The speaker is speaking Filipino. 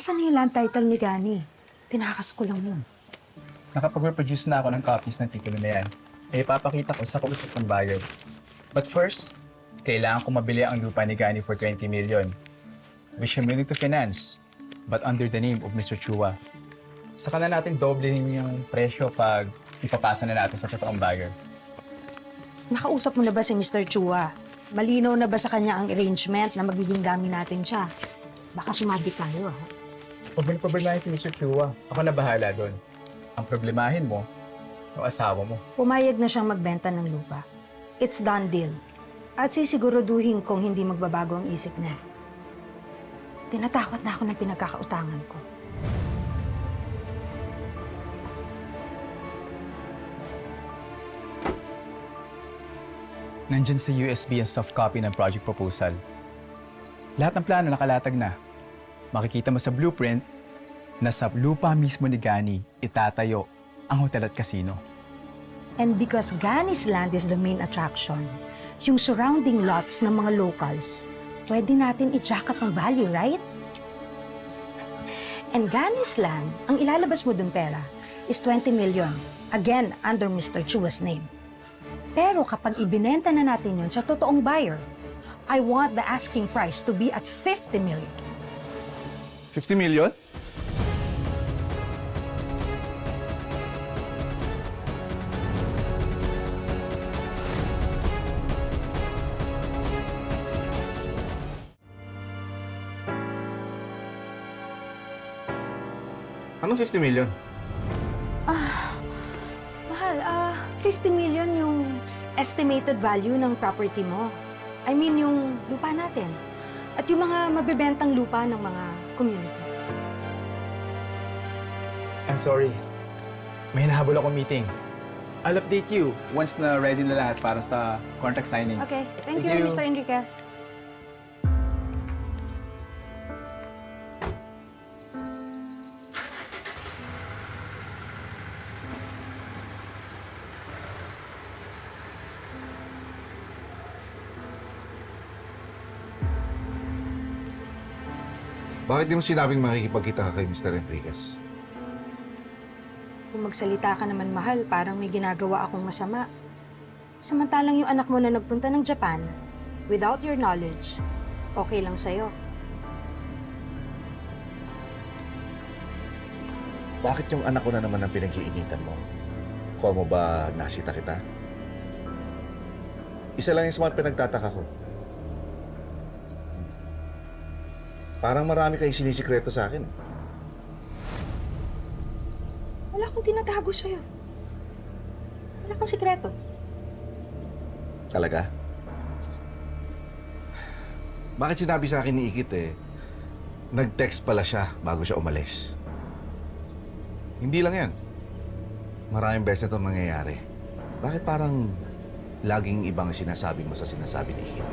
Nasaan na yung land title ni Gani? Tinakas ko lang yun. Nakapag-reproduce na ako ng copies ng titulo na yan. Ipapakita ko sa kausap ng buyer. But first, kailangan ko mabili ang lupa ni Gani for 20 million, which I'm willing to finance, but under the name of Mr. Chua. Saka na natin doblehin yung presyo pag ipapasa na natin sa totoong buyer. Nakausap mo na ba si Mr. Chua? Malinaw na ba sa kanya ang arrangement na magiging dami natin siya? Baka sumabi tayo, ha? Huwag mo na problemahin si Mr. Chua. Ako na bahala doon. Ang problemahin mo, yung asawa mo. Pumayag na siyang magbenta ng lupa. It's done deal. At sisiguraduhin kong hindi magbabago ang isip niya. Tinatakot na ako ng pinagkakautangan ko. Nandyan sa USB ang soft copy ng project proposal. Lahat ng plano nakalatag na. Makikita mo sa blueprint na sa lupa mismo ni Gani itatayo ang hotel at casino. And because Gani's land is the main attraction, yung surrounding lots ng mga locals, pwede natin i-jack up ang value, right? And Gani's land, ang ilalabas mo dun pera, is 20 million. Again, under Mr. Chua's name. Pero kapag ibinenta na natin yun sa totoong buyer, I want the asking price to be at 50 million. 50 million? Anong 50 million? Mahal, 50 million yung estimated value ng property mo. I mean, yung lupa natin. At yung mga mabibentang lupa ng mga community. I'm sorry. May hinahabol ako meeting. I'll update you once na ready na lahat para sa contract signing. Okay, thank Thank you, you. Mr. Enriquez. Bakit di mo sinabing makikipagkita ka kay Mr. Enriquez? Kung magsalita ka naman, mahal, parang may ginagawa akong masama. Samantalang yung anak mo na nagpunta ng Japan, without your knowledge, okay lang sa'yo. Bakit yung anak ko na naman ang pinag-iinitan mo? Call mo ba nasita kita? Isa lang yung sa mga pinagtataka ko. Parang marami kayong sinisikreto sa akin. Wala akong tinatago sa'yo. Wala kang sikreto. Talaga? Bakit sinabi sa akin ni Ikit nag-text pala siya bago siya umalis? Hindi lang yan. Maraming beses na itong nangyayari. Bakit parang laging ibang sinasabi mo sa sinasabi ni Ikit?